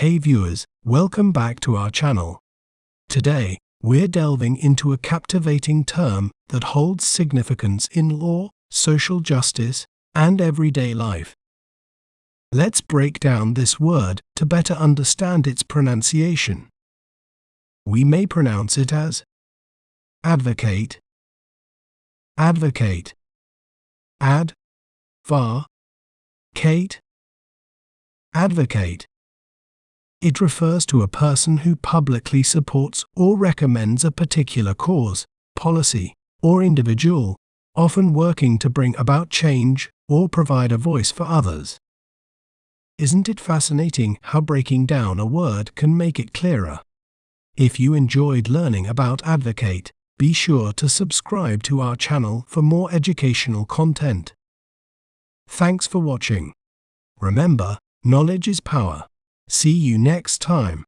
Hey viewers, welcome back to our channel. Today, we're delving into a captivating term that holds significance in law, social justice, and everyday life. Let's break down this word to better understand its pronunciation. We may pronounce it as advocate, advocate, kate, advocate. It refers to a person who publicly supports or recommends a particular cause, policy, or individual, often working to bring about change or provide a voice for others. Isn't it fascinating how breaking down a word can make it clearer? If you enjoyed learning about advocate, be sure to subscribe to our channel for more educational content. Thanks for watching. Remember, knowledge is power. See you next time.